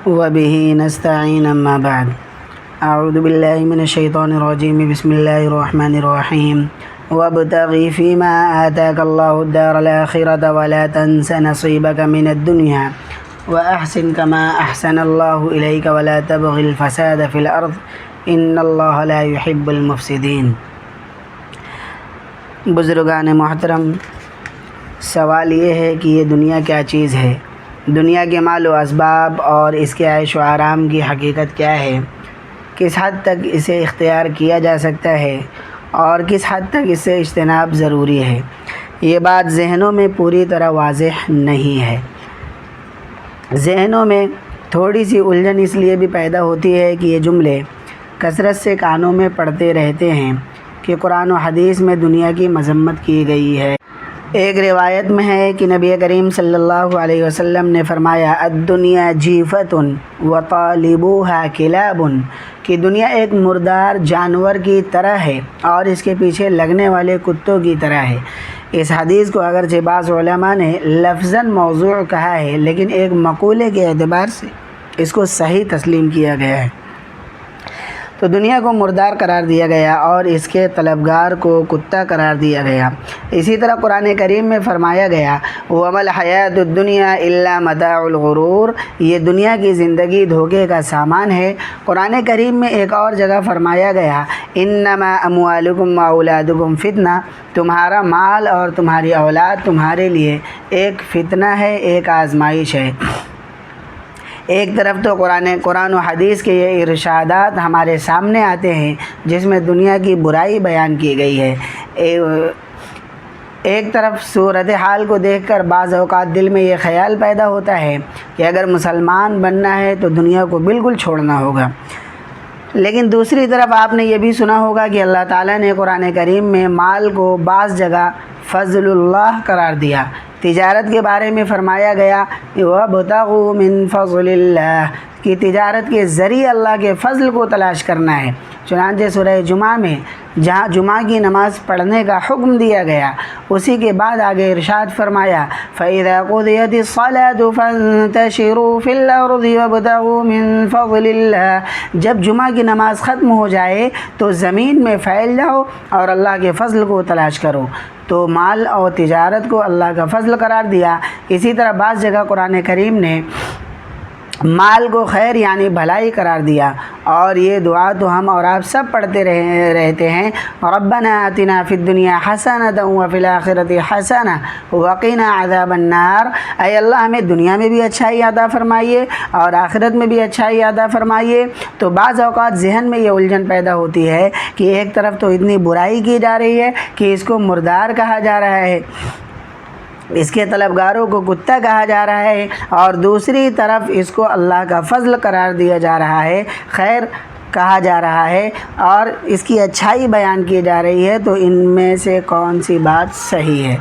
وبه نستعين أما بعد أعوذ بالله من الشيطان الرجيم بسم الله الرحمن الرحيم وابتغ فيما آتاك الله الدار الآخرة ولا تنس نصيبك من الدنيا وأحسن كما أحسن الله إليك ولا تبغ الفساد في الأرض إن الله لا يحب المفسدين۔ بزرگان محترم، سوال یہ ہے کہ یہ دنیا کیا چیز ہے؟ دنیا کے مال و اسباب اور اس کے عیش و آرام کی حقیقت کیا ہے؟ کس حد تک اسے اختیار کیا جا سکتا ہے اور کس حد تک اس سے اجتناب ضروری ہے؟ یہ بات ذہنوں میں پوری طرح واضح نہیں ہے۔ ذہنوں میں تھوڑی سی الجھن اس لیے بھی پیدا ہوتی ہے کہ یہ جملے کثرت سے کانوں میں پڑتے رہتے ہیں کہ قرآن و حدیث میں دنیا کی مذمت کی گئی ہے۔ ایک روایت میں ہے کہ نبی کریم صلی اللہ علیہ وسلم نے فرمایا الدنیا جیفۃ وطالبوها کلاب، کہ دنیا ایک مردار جانور کی طرح ہے اور اس کے پیچھے لگنے والے کتوں کی طرح ہے۔ اس حدیث کو اگرچہ بعض علماء نے لفظاً موضوع کہا ہے، لیکن ایک مقولے کے اعتبار سے اس کو صحیح تسلیم کیا گیا ہے۔ تو دنیا کو مردار قرار دیا گیا اور اس کے طلبگار کو کتا قرار دیا گیا۔ اسی طرح قرآن کریم میں فرمایا گیا وَمَا الْحَيَاةُ الدُّنْيَا إِلَّا مَتَاعُ الْغُرُورِ، یہ دنیا کی زندگی دھوکے کا سامان ہے۔ قرآن کریم میں ایک اور جگہ فرمایا گیا إِنَّمَا أَمْوَالُكُمْ وَأَوْلَادُكُمْ فِتْنَةٌ، تمہارا مال اور تمہاری اولاد تمہارے لیے ایک فتنہ ہے، ایک آزمائش ہے۔ ایک طرف تو قرآن و حدیث کے یہ ارشادات ہمارے سامنے آتے ہیں جس میں دنیا کی برائی بیان کی گئی ہے، ایک طرف صورتحال کو دیکھ کر بعض اوقات دل میں یہ خیال پیدا ہوتا ہے کہ اگر مسلمان بننا ہے تو دنیا کو بالکل چھوڑنا ہوگا۔ لیکن دوسری طرف آپ نے یہ بھی سنا ہوگا کہ اللہ تعالیٰ نے قرآن کریم میں مال کو بعض جگہ فضل اللہ قرار دیا۔ تجارت کے بارے میں فرمایا گیا وَابْتَغُوا مِن فَضْلِ اللَّهِ، کہ تجارت کے ذریعے اللہ کے فضل کو تلاش کرنا ہے۔ چنانچہ سورہ جمعہ میں جہاں جمعہ کی نماز پڑھنے کا حکم دیا گیا، اسی کے بعد آگے ارشاد فرمایا فَإِذَا قُضِيَتِ الصَّلَاةُ فَانتَشِرُوا فِي الْأَرْضِ وَابْتَغُوا مِن فَضْلِ اللَّهِ، جب جمعہ کی نماز ختم ہو جائے تو زمین میں پھیل جاؤ اور اللہ کے فضل کو تلاش کرو۔ تو مال اور تجارت کو اللہ کا فضل قرار دیا۔ اسی طرح بعض جگہ قرآن کریم نے مال کو خیر یعنی بھلائی قرار دیا، اور یہ دعا تو ہم اور آپ سب پڑھتے رہتے ہیں ربنا آتنا فی الدنیا حسنۃ وفی الآخرۃ حسنۃ وقنا عذاب النار، اے اللہ ہمیں دنیا میں بھی اچھائی عطا فرمائیے اور آخرت میں بھی اچھائی عطا فرمائیے۔ تو بعض اوقات ذہن میں یہ الجھن پیدا ہوتی ہے کہ ایک طرف تو اتنی برائی کی جا رہی ہے کہ اس کو مردار کہا جا رہا ہے، اس کے طلبگاروں کو کتا کہا جا رہا ہے، اور دوسری طرف اس کو اللہ کا فضل قرار دیا جا رہا ہے، خیر کہا جا رہا ہے اور اس کی اچھائی بیان کی جا رہی ہے۔ تو ان میں سے کون سی بات صحیح ہے؟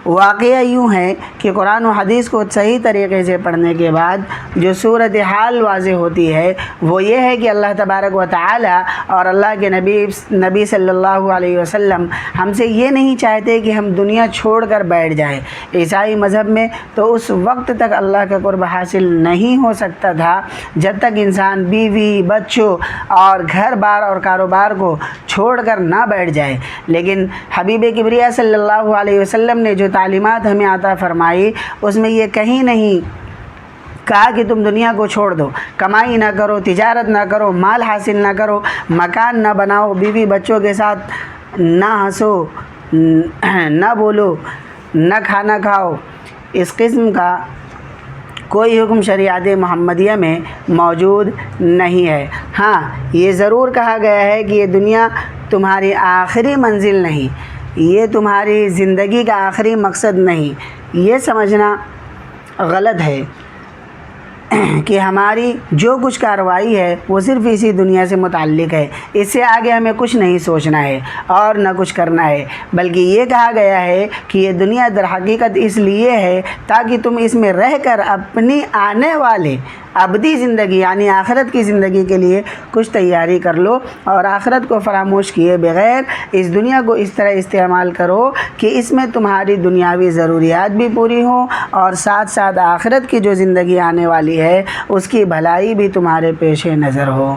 واقعہ یوں ہے کہ قرآن و حدیث کو صحیح طریقے سے پڑھنے کے بعد جو صورتحال واضح ہوتی ہے وہ یہ ہے کہ اللہ تبارک و تعالی اور اللہ کے نبی صلی اللہ علیہ وسلم ہم سے یہ نہیں چاہتے کہ ہم دنیا چھوڑ کر بیٹھ جائیں۔ عیسائی مذہب میں تو اس وقت تک اللہ کا قرب حاصل نہیں ہو سکتا تھا جب تک انسان بیوی، بچوں اور گھر بار اور کاروبار کو چھوڑ کر نہ بیٹھ جائے، لیکن حبیب کبریا صلی اللہ علیہ وسلم نے جو تعلیمات ہمیں عطا فرمائی اس میں یہ کہیں نہیں کہا کہ تم دنیا کو چھوڑ دو، کمائی نہ کرو، تجارت نہ کرو، مال حاصل نہ کرو، مکان نہ بناؤ، بیوی بچوں کے ساتھ نہ ہنسو، نہ بولو، نہ کھانا کھاؤ۔ اس قسم کا کوئی حکم شریعت محمدیہ میں موجود نہیں ہے۔ ہاں، یہ ضرور کہا گیا ہے کہ یہ دنیا تمہاری آخری منزل نہیں، یہ تمہاری زندگی کا آخری مقصد نہیں۔ یہ سمجھنا غلط ہے کہ ہماری جو کچھ کارروائی ہے وہ صرف اسی دنیا سے متعلق ہے، اس سے آگے ہمیں کچھ نہیں سوچنا ہے اور نہ کچھ کرنا ہے، بلکہ یہ کہا گیا ہے کہ یہ دنیا در حقیقت اس لیے ہے تاکہ تم اس میں رہ کر اپنی آنے والے ابدی زندگی یعنی آخرت کی زندگی کے لیے کچھ تیاری کر لو، اور آخرت کو فراموش کیے بغیر اس دنیا کو اس طرح استعمال کرو کہ اس میں تمہاری دنیاوی ضروریات بھی پوری ہوں اور ساتھ ساتھ آخرت کی جو زندگی آنے والی ہے ہے اس کی بھلائی بھی تمہارے پیش نظر ہو۔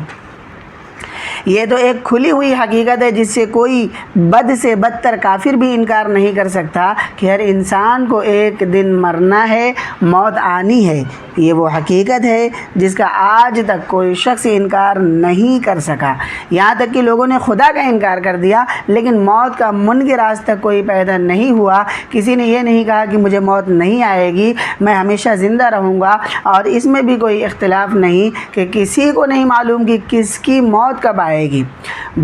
یہ تو ایک کھلی ہوئی حقیقت ہے جس سے کوئی بد سے بدتر کافر بھی انکار نہیں کر سکتا کہ ہر انسان کو ایک دن مرنا ہے، موت آنی ہے۔ یہ وہ حقیقت ہے جس کا آج تک کوئی شخص انکار نہیں کر سکا، یہاں تک کہ لوگوں نے خدا کا انکار کر دیا، لیکن موت کا منکر آج تک کوئی پیدا نہیں ہوا۔ کسی نے یہ نہیں کہا کہ مجھے موت نہیں آئے گی، میں ہمیشہ زندہ رہوں گا۔ اور اس میں بھی کوئی اختلاف نہیں کہ کسی کو نہیں معلوم کہ کس کی موت کب آئے گی۔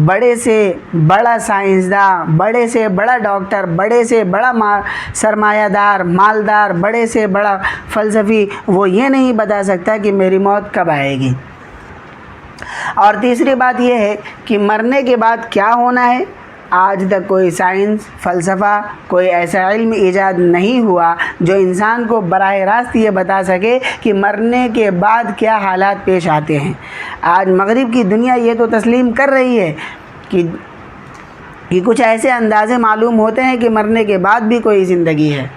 بڑے سے بڑا سائنسداں، بڑے سے بڑا ڈاکٹر، بڑے سے بڑا سرمایہ دار، مالدار، بڑے سے بڑا فلسفی، وہ یہ نہیں بتا سکتا کہ میری موت کب آئے گی۔ اور تیسری بات یہ ہے کہ مرنے کے بعد کیا ہونا ہے، آج تک کوئی سائنس، فلسفہ، کوئی ایسا علم ایجاد نہیں ہوا جو انسان کو براہ راست یہ بتا سکے کہ مرنے کے بعد کیا حالات پیش آتے ہیں۔ آج مغرب کی دنیا یہ تو تسلیم کر رہی ہے کہ کچھ ایسے اندازے معلوم ہوتے ہیں کہ مرنے کے بعد بھی کوئی زندگی ہے۔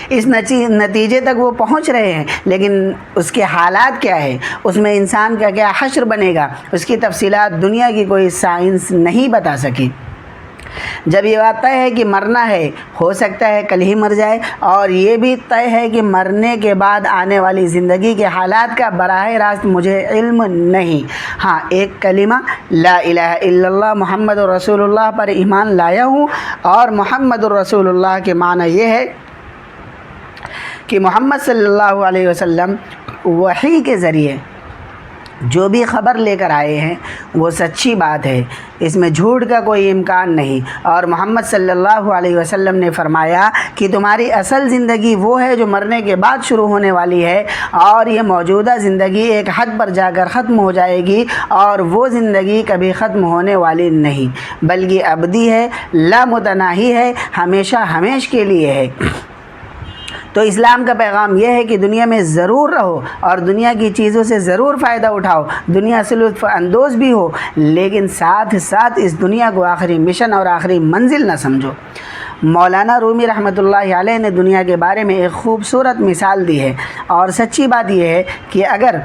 اس نتیجے تک وہ پہنچ رہے ہیں، لیکن اس کے حالات کیا ہے، اس میں انسان کا کیا حشر بنے گا، اس کی تفصیلات دنیا کی کوئی سائنس نہیں بتا سکی۔ جب یہ بات طے ہے کہ مرنا ہے، ہو سکتا ہے کل ہی مر جائے، اور یہ بھی طے ہے کہ مرنے کے بعد آنے والی زندگی کے حالات کا براہ راست مجھے علم نہیں۔ ہاں، ایک کلمہ لا الہ الا اللہ محمد رسول اللہ پر ایمان لایا ہوں، اور محمد رسول اللہ کے معنی یہ ہے کہ محمد صلی اللہ علیہ وسلم وحی کے ذریعے جو بھی خبر لے کر آئے ہیں وہ سچی بات ہے، اس میں جھوٹ کا کوئی امکان نہیں۔ اور محمد صلی اللہ علیہ وسلم نے فرمایا کہ تمہاری اصل زندگی وہ ہے جو مرنے کے بعد شروع ہونے والی ہے، اور یہ موجودہ زندگی ایک حد پر جا کر ختم ہو جائے گی، اور وہ زندگی کبھی ختم ہونے والی نہیں بلکہ ابدی ہے، لامتناہی ہے، ہمیشہ ہمیش کے لیے ہے۔ تو اسلام کا پیغام یہ ہے کہ دنیا میں ضرور رہو اور دنیا کی چیزوں سے ضرور فائدہ اٹھاؤ، دنیا سے لطف اندوز بھی ہو، لیکن ساتھ ساتھ اس دنیا کو آخری مشن اور آخری منزل نہ سمجھو۔ مولانا رومی رحمۃ اللہ علیہ نے دنیا کے بارے میں ایک خوبصورت مثال دی ہے، اور سچی بات یہ ہے کہ اگر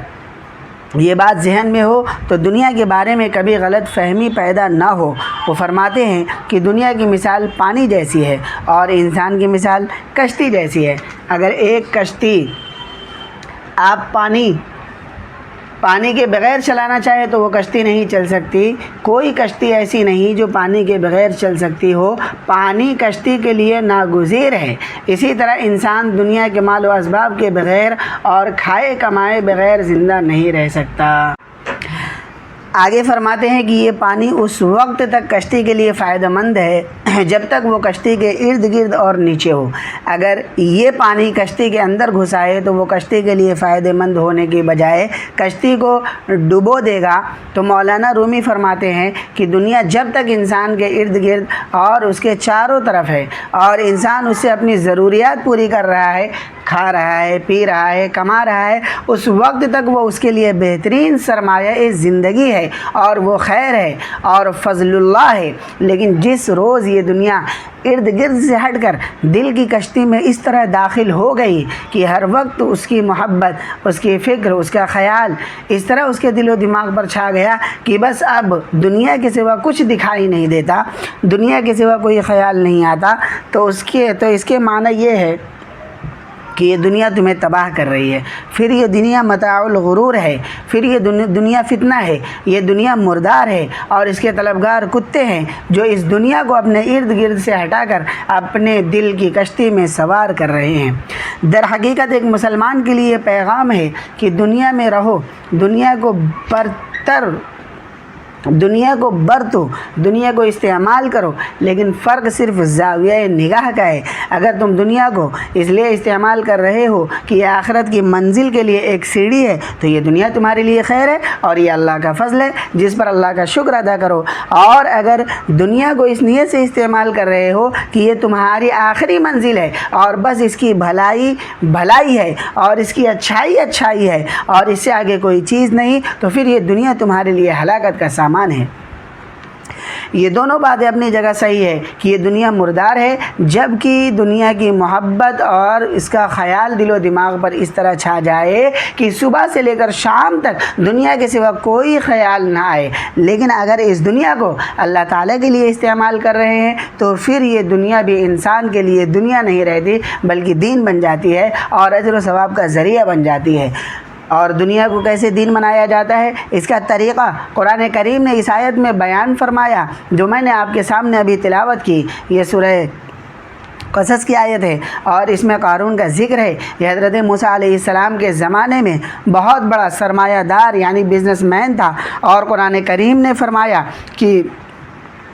یہ بات ذہن میں ہو تو دنیا کے بارے میں کبھی غلط فہمی پیدا نہ ہو۔ وہ فرماتے ہیں کہ دنیا کی مثال پانی جیسی ہے اور انسان کی مثال کشتی جیسی ہے۔ اگر ایک کشتی آپ پانی کے بغیر چلانا چاہے تو وہ کشتی نہیں چل سکتی۔ کوئی کشتی ایسی نہیں جو پانی کے بغیر چل سکتی ہو، پانی کشتی کے لیے ناگزیر ہے۔ اسی طرح انسان دنیا کے مال و اسباب کے بغیر اور کھائے کمائے بغیر زندہ نہیں رہ سکتا۔ آگے فرماتے ہیں کہ یہ پانی اس وقت تک کشتی کے لیے فائدہ مند ہے جب تک وہ کشتی کے ارد گرد اور نیچے ہو۔ اگر یہ پانی کشتی کے اندر گھس آئے تو وہ کشتی کے لیے فائدہ مند ہونے کے بجائے کشتی کو ڈبو دے گا۔ تو مولانا رومی فرماتے ہیں کہ دنیا جب تک انسان کے ارد گرد اور اس کے چاروں طرف ہے اور انسان اس سے اپنی ضروریات پوری کر رہا ہے، کھا رہا ہے، پی رہا ہے، کما رہا ہے، اس وقت تک وہ اس کے لیے بہترین سرمایہ زندگی ہے اور وہ خیر ہے اور فضل اللہ ہے۔ لیکن جس روز یہ دنیا ارد گرد سے ہٹ کر دل کی کشتی میں اس طرح داخل ہو گئی کہ ہر وقت اس کی محبت، اس کی فکر، اس کا خیال اس طرح اس کے دل و دماغ پر چھا گیا کہ بس اب دنیا کے سوا کچھ دکھائی نہیں دیتا، دنیا کے سوا کوئی خیال نہیں آتا، تو اس کے معنی یہ ہے کہ یہ دنیا تمہیں تباہ کر رہی ہے۔ پھر یہ دنیا متاع الغرور ہے، پھر یہ دنیا فتنہ ہے، یہ دنیا مردار ہے، اور اس کے طلبگار کتے ہیں جو اس دنیا کو اپنے ارد گرد سے ہٹا کر اپنے دل کی کشتی میں سوار کر رہے ہیں۔ در حقیقت ایک مسلمان کے لیے پیغام ہے کہ دنیا میں رہو، دنیا کو برتو، دنیا کو استعمال کرو، لیکن فرق صرف زاویہ نگاہ کا ہے۔ اگر تم دنیا کو اس لیے استعمال کر رہے ہو کہ یہ آخرت کی منزل کے لیے ایک سیڑھی ہے تو یہ دنیا تمہارے لیے خیر ہے اور یہ اللہ کا فضل ہے جس پر اللہ کا شکر ادا کرو۔ اور اگر دنیا کو اس نیت سے استعمال کر رہے ہو کہ یہ تمہاری آخری منزل ہے اور بس اس کی بھلائی ہے اور اس کی اچھائی ہے اور اس سے آگے کوئی چیز نہیں، تو پھر یہ دنیا تمہارے لیے ہلاکت کا سامان ہے۔ یہ دونوں باتیں اپنی جگہ صحیح ہے کہ یہ دنیا مردار ہے، جبکہ دنیا کی محبت اور اس کا خیال دل و دماغ پر اس طرح چھا جائے کہ صبح سے لے کر شام تک دنیا کے سوا کوئی خیال نہ آئے۔ لیکن اگر اس دنیا کو اللہ تعالیٰ کے لیے استعمال کر رہے ہیں تو پھر یہ دنیا بھی انسان کے لیے دنیا نہیں رہتی بلکہ دین بن جاتی ہے اور اجر و ثواب کا ذریعہ بن جاتی ہے۔ اور دنیا کو کیسے دین بنایا جاتا ہے، اس کا طریقہ قرآن کریم نے اس آیت میں بیان فرمایا جو میں نے آپ کے سامنے ابھی تلاوت کی۔ یہ سورہ قصص کی آیت ہے اور اس میں قارون کا ذکر ہے۔ یہ حضرت موسیٰ علیہ السلام کے زمانے میں بہت بڑا سرمایہ دار یعنی بزنس مین تھا، اور قرآن کریم نے فرمایا کہ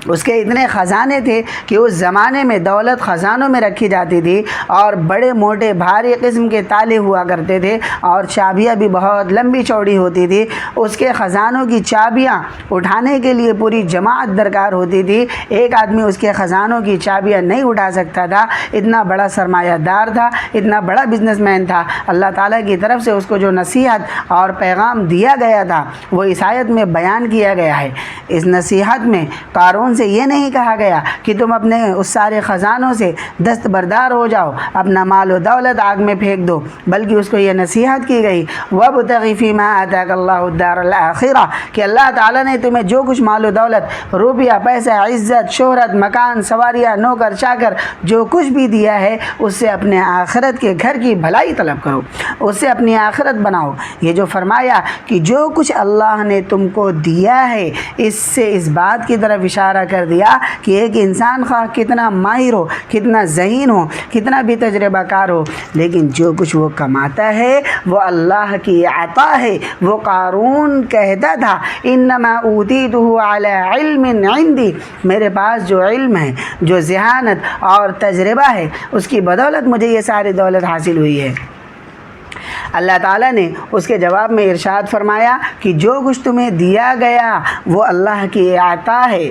اس کے اتنے خزانے تھے کہ اس زمانے میں دولت خزانوں میں رکھی جاتی تھی، اور بڑے موٹے بھاری قسم کے تالے ہوا کرتے تھے، اور چابیاں بھی بہت لمبی چوڑی ہوتی تھی۔ اس کے خزانوں کی چابیاں اٹھانے کے لیے پوری جماعت درکار ہوتی تھی، ایک آدمی اس کے خزانوں کی چابیاں نہیں اٹھا سکتا تھا۔ اتنا بڑا سرمایہ دار تھا، اتنا بڑا بزنس مین تھا۔ اللہ تعالیٰ کی طرف سے اس کو جو نصیحت اور پیغام دیا گیا تھا وہ اس آیت میں بیان کیا گیا ہے۔ اس نصیحت میں قارون سے یہ نہیں کہا گیا کہ تم اپنے اس سارے خزانوں سے دستبردار ہو جاؤ، اپنا مال و دولت آگ میں پھینک دو، بلکہ اس کو یہ نصیحت کی گئی وَابْتَغِ فِي مَا آتَاكَ اللَّهُ الدَّارَ الْآخِرَةَ کہ اللہ تعالیٰ نے تمہیں جو کچھ مال و دولت، روپیہ، پیسہ، عزت، شہرت، مکان، سواریاں، نوکر چاکر، جو کچھ بھی دیا ہے اس سے اپنے آخرت کے گھر کی بھلائی طلب کرو، اس سے اپنی آخرت بناؤ۔ یہ جو فرمایا کہ جو کچھ اللہ نے تم کو دیا ہے، اس سے اس بات کی طرف اشارہ کر دیا کہ ایک انسان خواہ کتنا ماہر ہو، کتنا ذہین ہو، کتنا بھی تجربہ کار ہو، لیکن جو کچھ وہ کماتا ہے وہ اللہ کی عطا ہے۔ وہ قارون کہتا تھا انما اوتیتہ علی علم عندی، میرے پاس جو علم ہے، جو ذہانت اور تجربہ ہے، اس کی بدولت مجھے یہ ساری دولت حاصل ہوئی ہے۔ اللہ تعالیٰ نے اس کے جواب میں ارشاد فرمایا کہ جو کچھ تمہیں دیا گیا وہ اللہ کی عطا ہے۔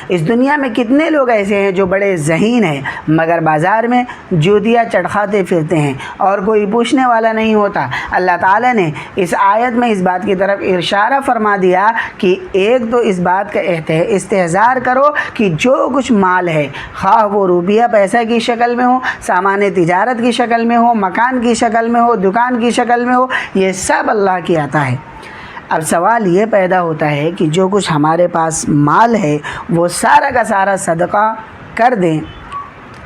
اس دنیا میں کتنے لوگ ایسے ہیں جو بڑے ذہین ہیں مگر بازار میں جوتیاں چٹخاتے پھرتے ہیں اور کوئی پوچھنے والا نہیں ہوتا۔ اللہ تعالیٰ نے اس آیت میں اس بات کی طرف اشارہ فرما دیا کہ ایک تو اس بات کا استحضار کرو کہ جو کچھ مال ہے، خواہ وہ روپیہ پیسہ کی شکل میں ہو، سامان تجارت کی شکل میں ہو، مکان کی شکل میں ہو، دکان کی شکل میں ہو، یہ سب اللہ کی عطا ہے۔ اب سوال یہ پیدا ہوتا ہے کہ جو کچھ ہمارے پاس مال ہے وہ سارا کا سارا صدقہ کر دیں،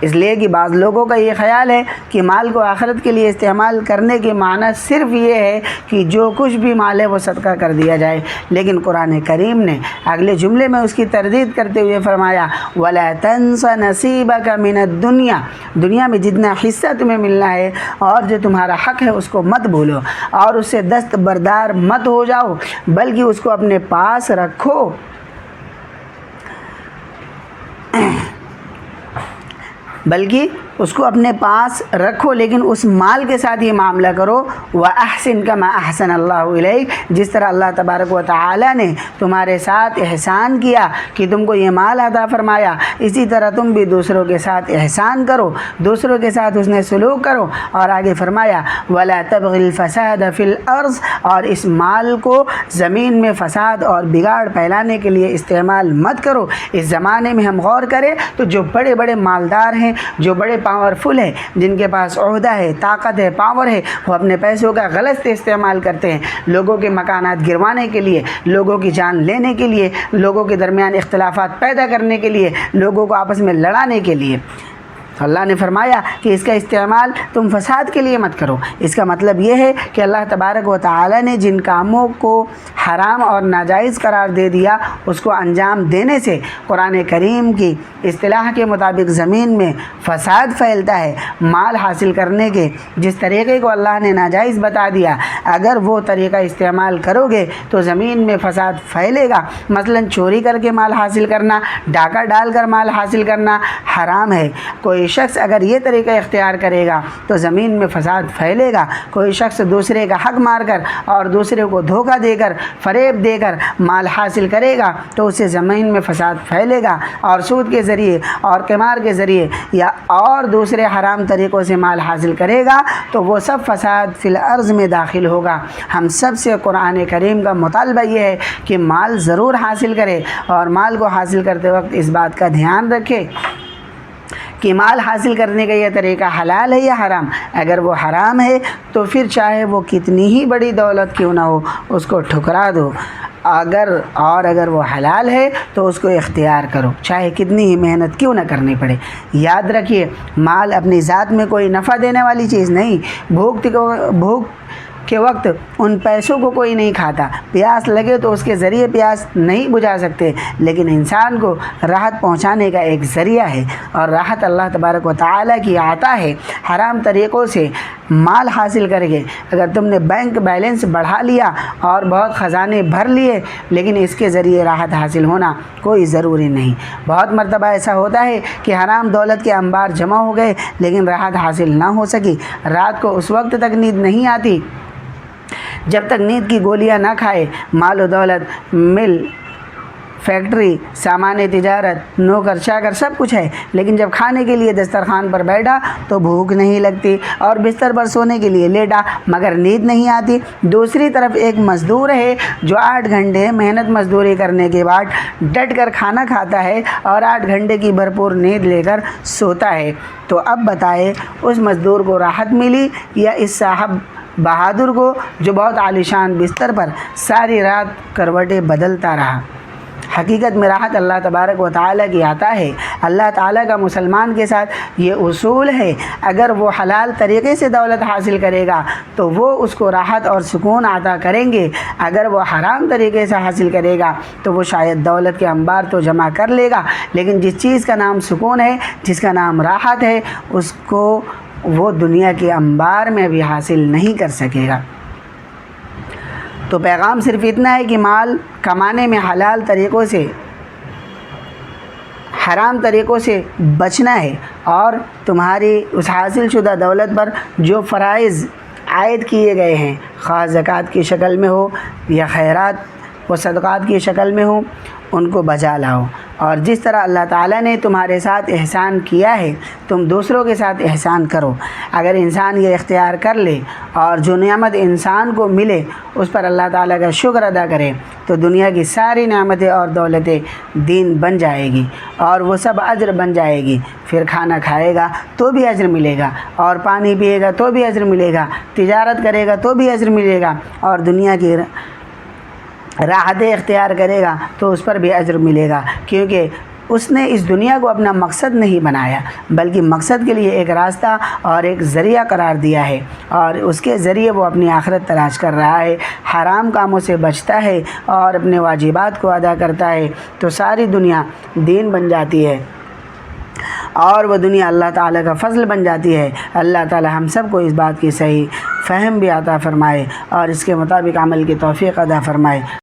اس لیے کہ بعض لوگوں کا یہ خیال ہے کہ مال کو آخرت کے لیے استعمال کرنے کے معنی صرف یہ ہے کہ جو کچھ بھی مال ہے وہ صدقہ کر دیا جائے، لیکن قرآن کریم نے اگلے جملے میں اس کی تردید کرتے ہوئے فرمایا وَلَا تَنْسَ نَصِيبَكَ مِنَ الدُّنْيَا، دنیا میں جتنا حصہ تمہیں ملنا ہے اور جو تمہارا حق ہے اس کو مت بھولو اور اس سے دستبردار مت ہو جاؤ، بلکہ اس کو اپنے پاس رکھو، لیکن اس مال کے ساتھ یہ معاملہ کرو وَأَحْسِن كَمَا أَحْسَنَ اللَّهُ إِلَيْكَ، جس طرح اللہ تبارک و تعالی نے تمہارے ساتھ احسان کیا کہ تم کو یہ مال عطا فرمایا، اسی طرح تم بھی دوسروں کے ساتھ احسان کرو، دوسروں کے ساتھ حسن سلوک کرو۔ اور آگے فرمایا وَلَا تَبْغِ الْفَسَادَ فِي الْأَرْضِ، اور اس مال کو زمین میں فساد اور بگاڑ پھیلانے کے لیے استعمال مت کرو۔ اس زمانے میں ہم غور کریں تو جو بڑے بڑے مالدار ہیں، جو بڑے پاورفل ہیں، جن کے پاس عہدہ ہے، طاقت ہے، پاور ہے، وہ اپنے پیسوں کا غلط استعمال کرتے ہیں لوگوں کے مکانات گروانے کے لیے، لوگوں کی جان لینے کے لیے، لوگوں کے درمیان اختلافات پیدا کرنے کے لیے، لوگوں کو آپس میں لڑانے کے لیے۔ اللہ نے فرمایا کہ اس کا استعمال تم فساد کے لیے مت کرو۔ اس کا مطلب یہ ہے کہ اللہ تبارک و تعالی نے جن کاموں کو حرام اور ناجائز قرار دے دیا اس کو انجام دینے سے قرآن کریم کی اصطلاح کے مطابق زمین میں فساد پھیلتا ہے۔ مال حاصل کرنے کے جس طریقے کو اللہ نے ناجائز بتا دیا، اگر وہ طریقہ استعمال کرو گے تو زمین میں فساد پھیلے گا۔ مثلا چوری کر کے مال حاصل کرنا، ڈاکہ ڈال کر مال حاصل کرنا حرام ہے۔ کوئی کوئی شخص اگر یہ طریقہ اختیار کرے گا تو زمین میں فساد پھیلے گا۔ کوئی شخص دوسرے کا حق مار کر اور دوسرے کو دھوکہ دے کر فریب دے کر مال حاصل کرے گا تو اسے زمین میں فساد پھیلے گا، اور سود کے ذریعے اور قمار کے ذریعے یا اور دوسرے حرام طریقوں سے مال حاصل کرے گا تو وہ سب فساد فی الارض میں داخل ہوگا۔ ہم سب سے قرآن کریم کا مطالبہ یہ ہے کہ مال ضرور حاصل کرے، اور مال کو حاصل کرتے وقت اس بات کا دھیان رکھے کہ مال حاصل کرنے کا یہ طریقہ حلال ہے یا حرام۔ اگر وہ حرام ہے تو پھر چاہے وہ کتنی ہی بڑی دولت کیوں نہ ہو اس کو ٹھکرا دو، اگر وہ حلال ہے تو اس کو اختیار کرو، چاہے کتنی ہی محنت کیوں نہ کرنی پڑے۔ یاد رکھیے، مال اپنی ذات میں کوئی نفع دینے والی چیز نہیں۔ بھوک کے وقت ان پیسوں کو کوئی نہیں کھاتا، پیاس لگے تو اس کے ذریعے پیاس نہیں بجھا سکتے، لیکن انسان کو راحت پہنچانے کا ایک ذریعہ ہے، اور راحت اللہ تبارک و تعالیٰ کی عطا ہے۔ حرام طریقوں سے مال حاصل کر کے اگر تم نے بینک بیلنس بڑھا لیا اور بہت خزانے بھر لیے، لیکن اس کے ذریعے راحت حاصل ہونا کوئی ضروری نہیں۔ بہت مرتبہ ایسا ہوتا ہے کہ حرام دولت کے انبار جمع ہو گئے لیکن راحت حاصل نہ ہو سکی۔ رات کو اس وقت تک نیند نہیں آتی جب تک نیند کی گولیاں نہ کھائے۔ مال و دولت، مل، فیکٹری، سامان تجارت، نوکر چاکر سب کچھ ہے، لیکن جب کھانے کے لیے دسترخوان پر بیٹھا تو بھوک نہیں لگتی، اور بستر پر سونے کے لیے لیٹا مگر نیند نہیں آتی۔ دوسری طرف ایک مزدور ہے جو 8 گھنٹے محنت مزدوری کرنے کے بعد ڈٹ کر کھانا کھاتا ہے اور 8 گھنٹے کی بھرپور نیند لے کر سوتا ہے۔ تو اب بتائے اس مزدور کو راحت ملی یا اس صاحب بہادر کو جو بہت عالیشان بستر پر ساری رات کروٹیں بدلتا رہا؟ حقیقت میں راحت اللہ تبارک و تعالیٰ کی عطا ہے۔ اللہ تعالیٰ کا مسلمان کے ساتھ یہ اصول ہے، اگر وہ حلال طریقے سے دولت حاصل کرے گا تو وہ اس کو راحت اور سکون عطا کریں گے، اگر وہ حرام طریقے سے حاصل کرے گا تو وہ شاید دولت کے انبار تو جمع کر لے گا، لیکن جس چیز کا نام سکون ہے، جس کا نام راحت ہے، اس کو وہ دنیا کے انبار میں بھی حاصل نہیں کر سکے گا۔ تو پیغام صرف اتنا ہے کہ مال کمانے میں حلال طریقوں سے، حرام طریقوں سے بچنا ہے، اور تمہاری اس حاصل شدہ دولت پر جو فرائض عائد کیے گئے ہیں، خواہ زکوٰۃ کی شکل میں ہو یا خیرات و صدقات کی شکل میں ہو، ان کو بجا لاؤ، اور جس طرح اللہ تعالیٰ نے تمہارے ساتھ احسان کیا ہے تم دوسروں کے ساتھ احسان کرو۔ اگر انسان یہ اختیار کر لے اور جو نعمت انسان کو ملے اس پر اللہ تعالیٰ کا شکر ادا کرے تو دنیا کی ساری نعمتیں اور دولتیں دین بن جائے گی، اور وہ سب اجر بن جائے گی۔ پھر کھانا کھائے گا تو بھی اجر ملے گا، اور پانی پیے گا تو بھی اجر ملے گا، تجارت کرے گا تو بھی اجر ملے گا، اور دنیا کی راحتیں اختیار کرے گا تو اس پر بھی اجر ملے گا، کیونکہ اس نے اس دنیا کو اپنا مقصد نہیں بنایا بلکہ مقصد کے لیے ایک راستہ اور ایک ذریعہ قرار دیا ہے، اور اس کے ذریعے وہ اپنی آخرت تلاش کر رہا ہے، حرام کاموں سے بچتا ہے اور اپنے واجبات کو ادا کرتا ہے تو ساری دنیا دین بن جاتی ہے، اور وہ دنیا اللہ تعالیٰ کا فضل بن جاتی ہے۔ اللہ تعالیٰ ہم سب کو اس بات کی صحیح فہم بھی عطا فرمائے اور اس کے مطابق عمل کی توفیق عطا فرمائے۔